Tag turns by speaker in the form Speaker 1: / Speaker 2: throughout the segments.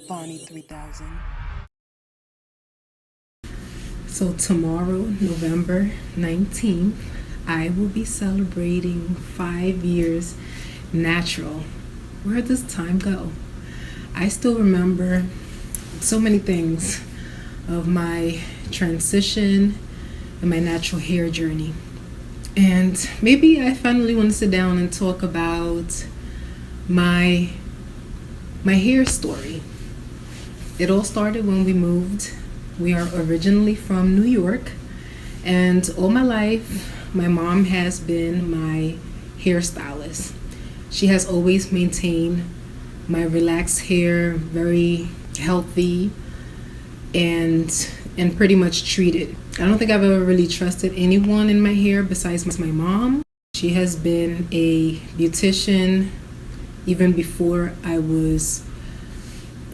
Speaker 1: Bonnie 3000.
Speaker 2: So tomorrow, November 19th, I will be celebrating 5 years natural. Where does time go? I still remember so many things of my transition and my natural hair journey. And maybe I finally want to sit down and talk about my hair story. It all started when we moved. We are originally from New York, and all my life, my mom has been my hairstylist. She has always maintained my relaxed hair very healthy and pretty much treated. I don't think I've ever really trusted anyone in my hair besides my mom. She has been a beautician even before I was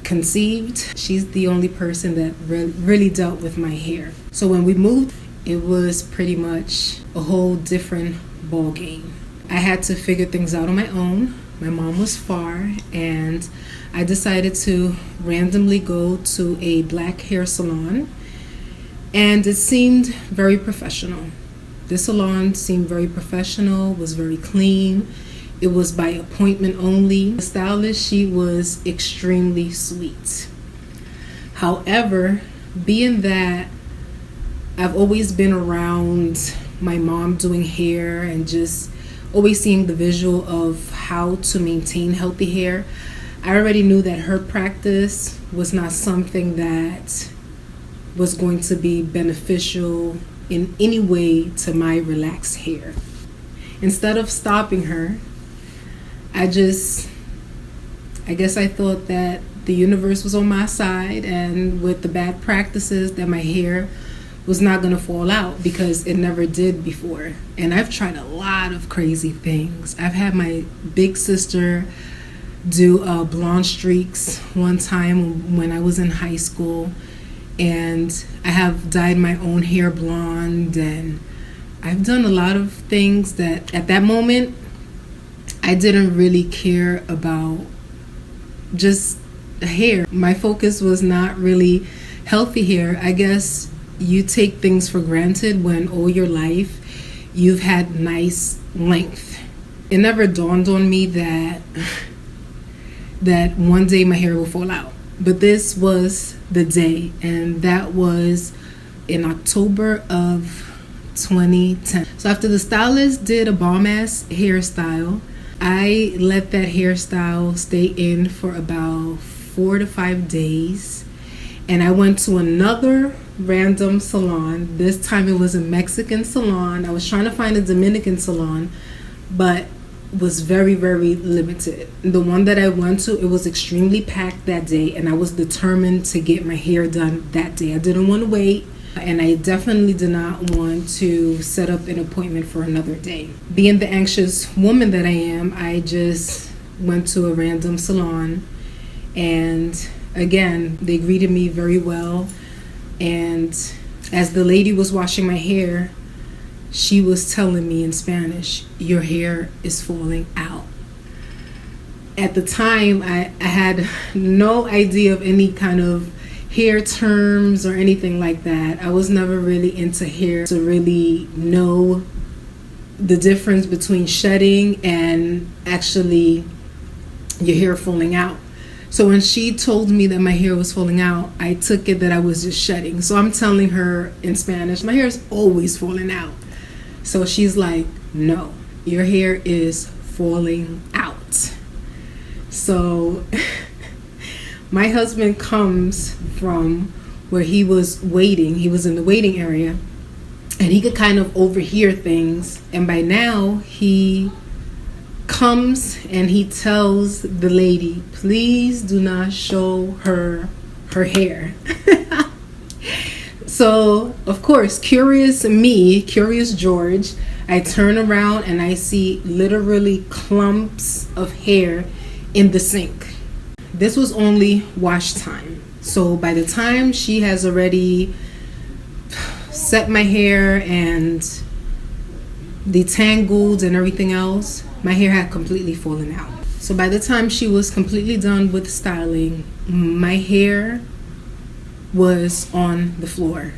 Speaker 2: conceived. She's the only person that really dealt with my hair. So when we moved, it was pretty much a whole different ball game. I had to figure things out on my own. My mom was far, and I decided to randomly go to a black hair salon, and it seemed very professional. This salon seemed very professional, was very clean. It was by appointment only. The stylist, she was extremely sweet. However, being that I've always been around my mom doing hair and just always seeing the visual of how to maintain healthy hair, I already knew that her practice was not something that was going to be beneficial in any way to my relaxed hair. Instead of stopping her, I guess I thought that the universe was on my side, and with the bad practices that my hair was not going to fall out, because it never did before. And I've tried a lot of crazy things. I've had my big sister do blonde streaks one time when I was in high school, and I have dyed my own hair blonde, and I've done a lot of things that at that moment I didn't really care about just hair. My focus was not really healthy hair. I guess you take things for granted when all your life you've had nice length. It never dawned on me that one day my hair will fall out. But this was the day, and that was in October of 2010. So after the stylist did a bomb ass hairstyle, I let that hairstyle stay in for about 4 to 5 days, and I went to another random salon. This time it was a Mexican salon. I was trying to find a Dominican salon, but was very, very limited. The one that I went to, it was extremely packed that day, and I was determined to get my hair done that day. I didn't want to wait, and I definitely did not want to set up an appointment for another day. Being the anxious woman that I am, I just went to a random salon, and again, they greeted me very well. And as the lady was washing my hair, she was telling me in Spanish, "Your hair is falling out." At the time, I had no idea of any kind of hair terms or anything like that. I was never really into hair to really know the difference between shedding and actually your hair falling out. So when she told me that my hair was falling out, I took it that I was just shedding. So I'm telling her in Spanish, "My hair is always falling out." So she's like, "No, your hair is falling out." So my husband comes from where he was waiting. He was in the waiting area, and he could kind of overhear things. And by now, he comes and he tells the lady, "Please do not show her hair." So, of course, curious George, I turn around and I see literally clumps of hair in the sink. This was only wash time. So by the time she has already set my hair and detangled and everything else, my hair had completely fallen out. So by the time she was completely done with styling, my hair was on the floor.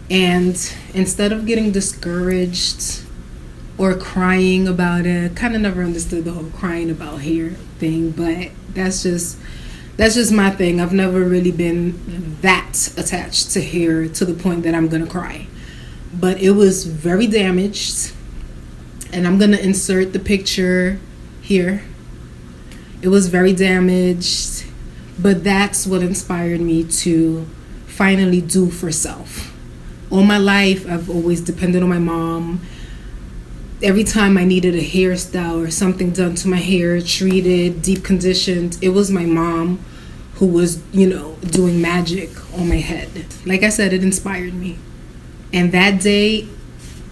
Speaker 2: And instead of getting discouraged or crying about it, kind of never understood the whole crying about hair thing, but that's just my thing. I've never really been that attached to hair to the point that I'm gonna cry. But it was very damaged, and I'm gonna insert the picture here. It was very damaged, but that's what inspired me to finally do for self. All my life, I've always depended on my mom. Every time I needed a hairstyle or something done to my hair, treated, deep conditioned, it was my mom who was, doing magic on my head. Like I said, it inspired me. And that day,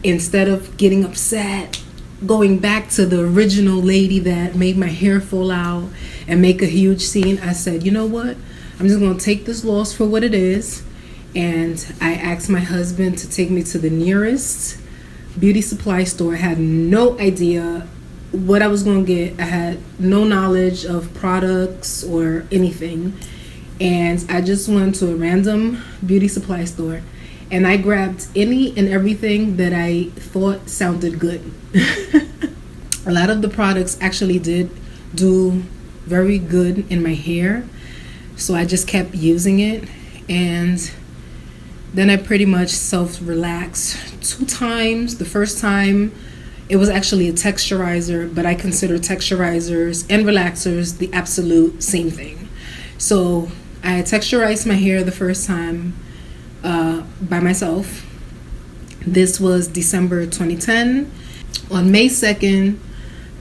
Speaker 2: instead of getting upset, going back to the original lady that made my hair fall out and make a huge scene, I said, you know what? I'm just going to take this loss for what it is. And I asked my husband to take me to the nearest beauty supply store. I had no idea what I was going to get. I had no knowledge of products or anything. And I just went to a random beauty supply store. And I grabbed any and everything that I thought sounded good. A lot of the products actually did do very good in my hair. So I just kept using it. And then I pretty much self-relaxed 2 times. The first time, it was actually a texturizer, but I consider texturizers and relaxers the absolute same thing. So I texturized my hair the first time by myself. This was December 2010. On May 2nd,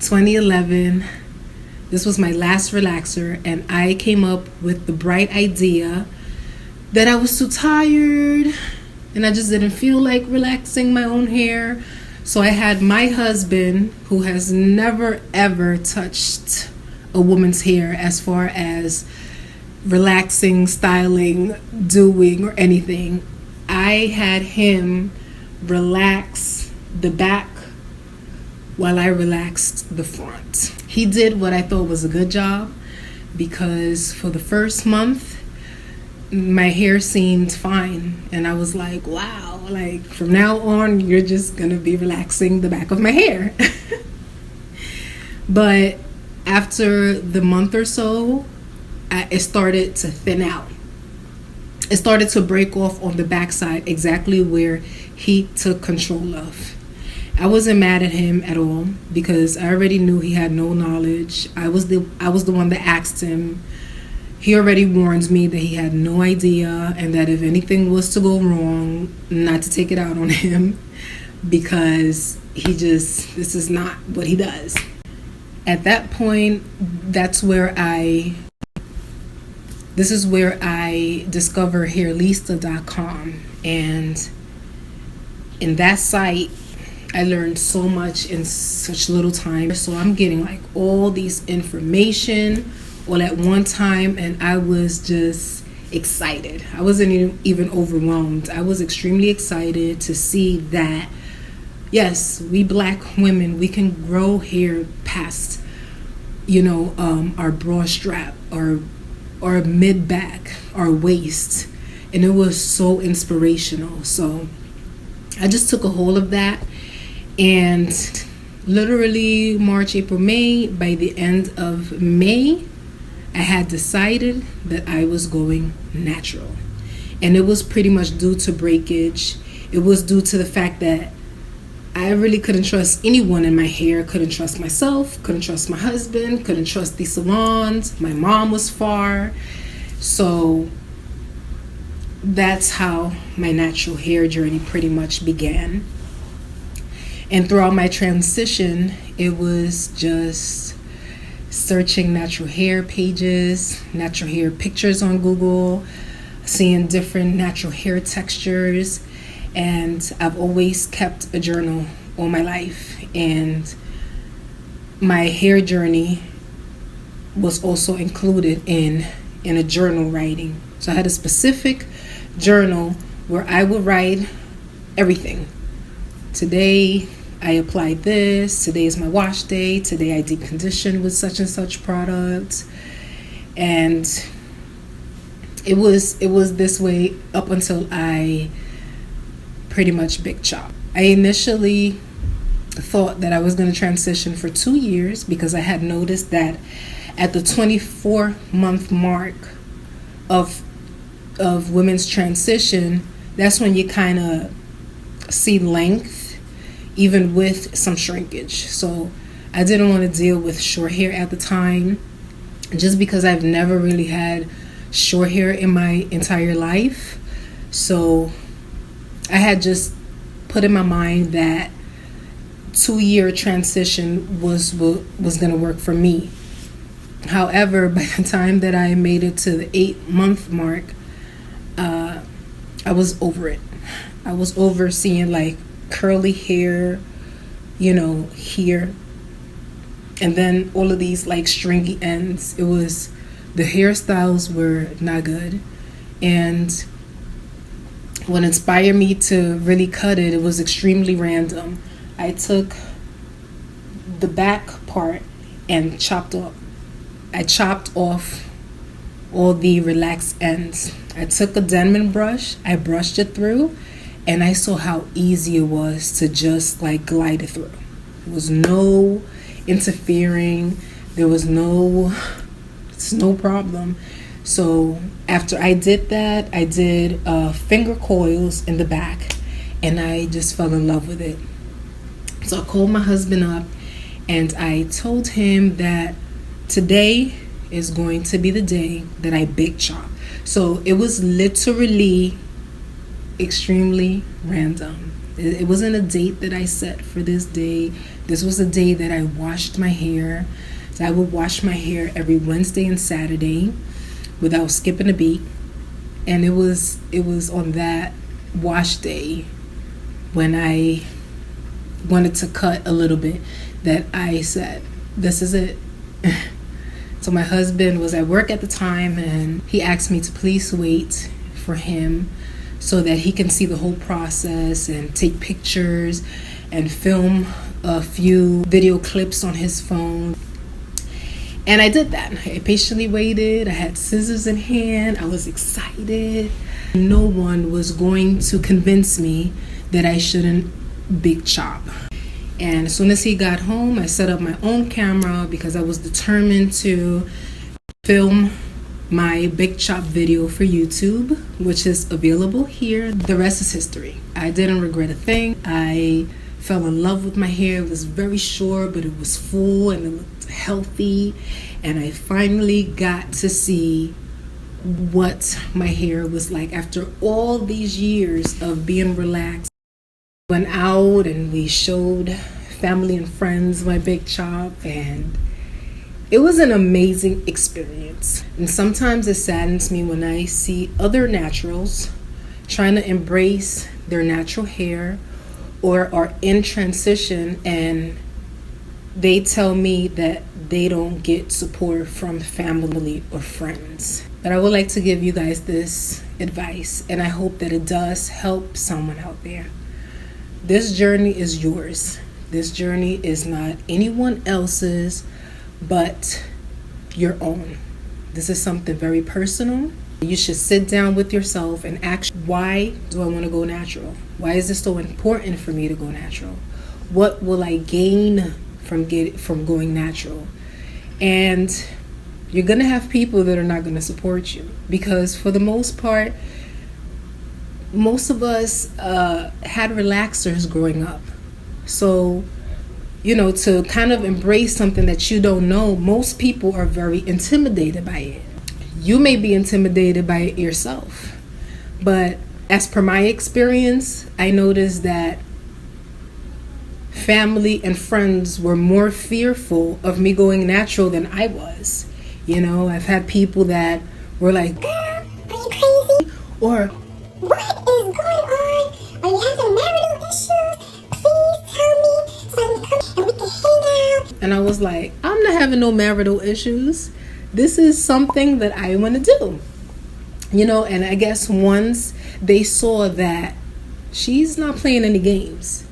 Speaker 2: 2011, this was my last relaxer, and I came up with the bright idea that I was too tired and I just didn't feel like relaxing my own hair. So I had my husband, who has never ever touched a woman's hair as far as relaxing, styling, doing, or anything. I had him relax the back while I relaxed the front. He did what I thought was a good job, because for the first month, my hair seemed fine. And I was like, wow, like from now on, you're just gonna be relaxing the back of my hair. But after the month or so, it started to thin out. It started to break off on the backside, exactly where he took control of. I wasn't mad at him at all, because I already knew he had no knowledge. I was the one that asked him. He already warned me that he had no idea, and that if anything was to go wrong, not to take it out on him, because this is not what he does. At that point, this is where I discovered hairlista.com, and in that site, I learned so much in such little time. So I'm getting like all these information all at one time, and I was just excited. I wasn't even overwhelmed. I was extremely excited to see that, yes, we Black women, we can grow hair past, our bra strap, or mid back, our waist. And it was so inspirational. So I just took a hold of that, and literally March, April, May, by the end of May, I had decided that I was going natural. And it was pretty much due to breakage. It was due to the fact that I really couldn't trust anyone in my hair. Couldn't trust myself, couldn't trust my husband, couldn't trust these salons. My mom was far. So that's how my natural hair journey pretty much began. And throughout my transition, it was just searching natural hair pages, natural hair pictures on Google, seeing different natural hair textures. And I've always kept a journal all my life. And my hair journey was also included in a journal writing. So I had a specific journal where I would write everything. Today, I applied this. Today is my wash day. Today I deep conditioned with such and such product. And it was this way up until I pretty much big chop. I initially thought that I was going to transition for 2 years because I had noticed that at the 24-month mark of women's transition, that's when you kind of see length, even with some shrinkage. So I didn't want to deal with short hair at the time, just because I've never really had short hair in my entire life. So I had just put in my mind that 2-year transition was going to work for me. However, by the time that I made it to the 8-month mark, I was over it. I was over seeing like curly hair, here, and then all of these like stringy ends. The hairstyles were not good, and what inspired me to really cut it was extremely random. I took the back part and chopped off all the relaxed ends. I took a Denman brush, I brushed it through, and I saw how easy it was to just like glide it through. There was no interfering, there was no problem. So after I did that, I did finger coils in the back, and I just fell in love with it. So I called my husband up and I told him that today is going to be the day that I big chop. So it was literally extremely random. It wasn't a date that I set for this day. This was a day that I washed my hair. So I would wash my hair every Wednesday and Saturday without skipping a beat. And it was on that wash day, when I wanted to cut a little bit, that I said, this is it. So my husband was at work at the time, and he asked me to please wait for him so that he can see the whole process and take pictures and film a few video clips on his phone. And I did that. I patiently waited. I had scissors in hand. I was excited. No one was going to convince me that I shouldn't big chop. And as soon as he got home, I set up my own camera because I was determined to film my big chop video for YouTube, which is available here. The rest is history. I didn't regret a thing. I fell in love with my hair. It was very short, but it was full and it looked healthy. And I finally got to see what my hair was like after all these years of being relaxed. Went out and we showed family and friends my big chop, and it was an amazing experience. And sometimes it saddens me when I see other naturals trying to embrace their natural hair or are in transition, and they tell me that they don't get support from family or friends. But I would like to give you guys this advice, and I hope that it does help someone out there. This journey is yours. This journey is not anyone else's but your own. This is something very personal. You should sit down with yourself and ask, why do I want to go natural? Why is this so important for me to go natural? What will I gain from going natural? And you're going to have people that are not going to support you, because for the most part, most of us had relaxers growing up. So, to kind of embrace something that you don't know, most people are very intimidated by it. You may be intimidated by it yourself. But as per my experience, I noticed that family and friends were more fearful of me going natural than I was. I've had people that were like, "Girl, are you crazy?" Or, "What is going on? Are you having marital issues? Please tell me so I can come and we can hang out." And I was like, I'm not having no marital issues. This is something that I want to do. And I guess once they saw that she's not playing any games,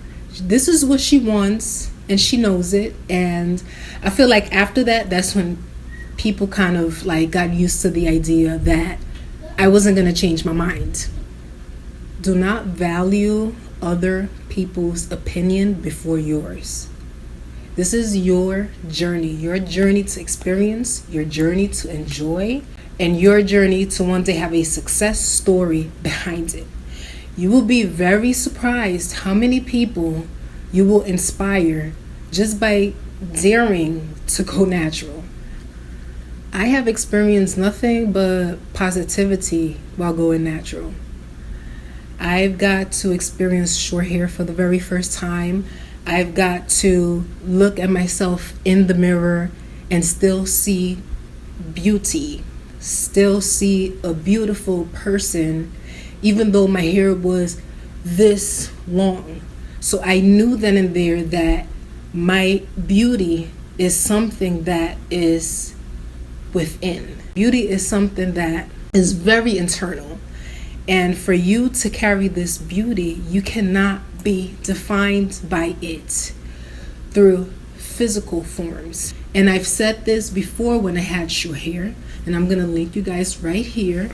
Speaker 2: This is what she wants, and she knows it. And I feel like after that, that's when people kind of like got used to the idea that I wasn't going to change my mind. Do not value other people's opinion before yours. This is your journey to experience, your journey to enjoy, and your journey to one day have a success story behind it. You will be very surprised how many people you will inspire just by daring to go natural. I have experienced nothing but positivity while going natural. I've got to experience short hair for the very first time. I've got to look at myself in the mirror and still see beauty, still see a beautiful person, even though my hair was this long. So I knew then and there that my beauty is something that is within. Beauty is something that is very internal. And for you to carry this beauty, you cannot be defined by it through physical forms. And I've said this before when I had short hair, and I'm gonna link you guys right here.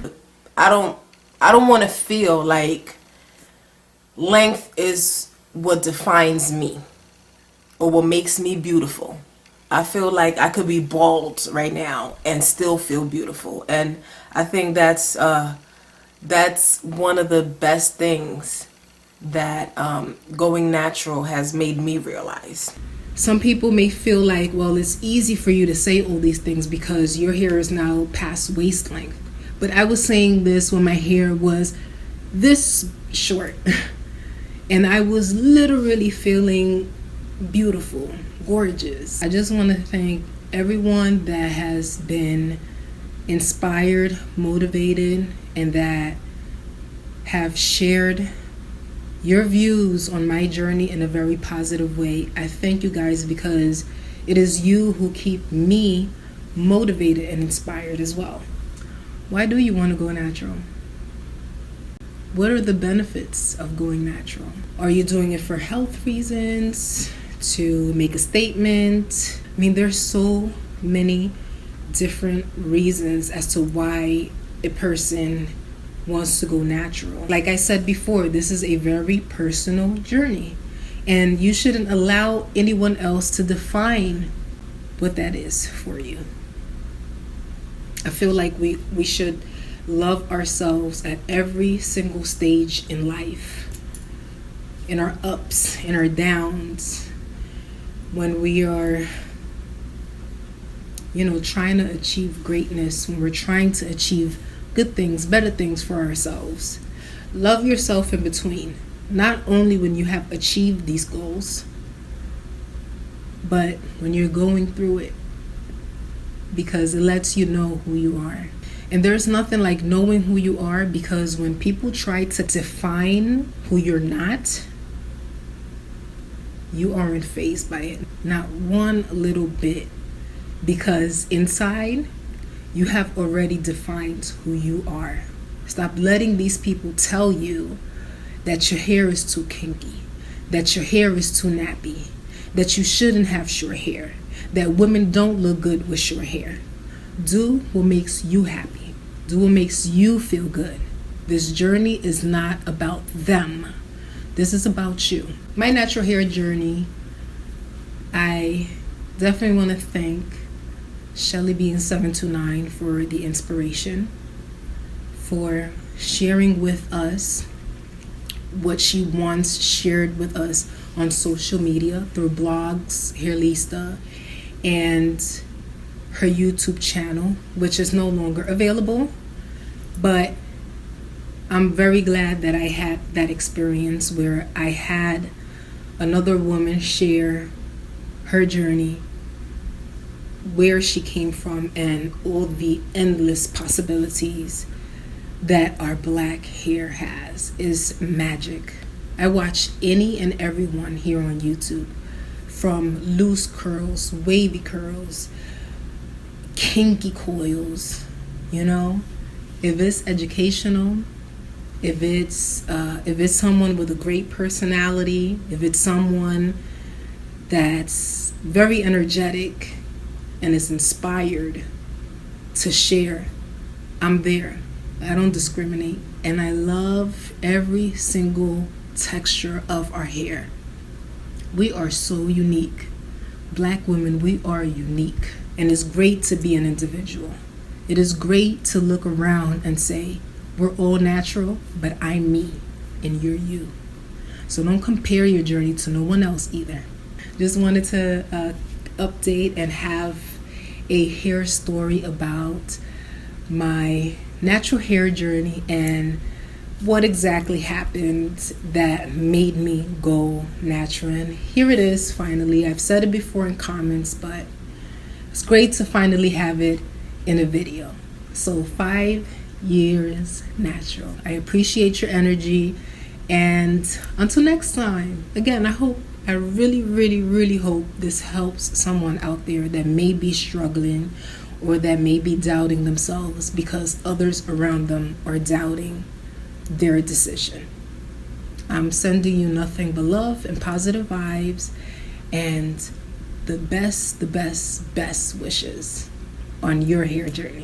Speaker 3: I don't want to feel like length is what defines me or what makes me beautiful. I feel like I could be bald right now and still feel beautiful. And I think that's one of the best things that going natural has made me realize.
Speaker 2: Some people may feel like, well, it's easy for you to say all these things because your hair is now past waist length. But I was saying this when my hair was this short. And I was literally feeling beautiful, gorgeous. I just want to thank everyone that has been inspired, motivated, and that have shared your views on my journey in a very positive way. I thank you guys because it is you who keep me motivated and inspired as well. Why do you want to go natural? What are the benefits of going natural? Are you doing it for health reasons? To make a statement? I mean, there's so many different reasons as to why a person wants to go natural. Like I said before, this is a very personal journey, and you shouldn't allow anyone else to define what that is for you. I feel like we should love ourselves at every single stage in life, in our ups, in our downs, when we are trying to achieve greatness, when we're trying to achieve good things, better things for ourselves. Love yourself in between, not only when you have achieved these goals, but when you're going through it, because it lets you know who you are. And there's nothing like knowing who you are, because when people try to define who you're not, you aren't fazed by it, not one little bit, because inside you have already defined who you are. Stop letting these people tell you that your hair is too kinky, that your hair is too nappy, that you shouldn't have short hair, that women don't look good with short hair. Do what makes you happy. Do what makes you feel good. This journey is not about them. This is about you. My natural hair journey, I definitely want to thank Shelly Bean 729 for the inspiration, for sharing with us what she once shared with us on social media through blogs, Hairlista, and her YouTube channel, which is no longer available. But I'm very glad that I had that experience where I had another woman share her journey, where she came from, and all the endless possibilities that our black hair has is magic. I watch any and everyone here on YouTube, from loose curls, wavy curls, kinky coils, If it's educational, If it's someone with a great personality, if it's someone that's very energetic and is inspired to share, I'm there. I don't discriminate. And I love every single texture of our hair. We are so unique. Black women, we are unique. And it's great to be an individual. It is great to look around and say, we're all natural, but I'm me and you're you. So don't compare your journey to no one else either. Just wanted to update and have a hair story about my natural hair journey and what exactly happened that made me go natural. And here it is finally. I've said it before in comments, but it's great to finally have it in a video. So 5 years natural. I appreciate your energy, and until next time, again, I really, really, really hope this helps someone out there that may be struggling or that may be doubting themselves because others around them are doubting their decision. I'm sending you nothing but love and positive vibes and the best wishes on your hair journey.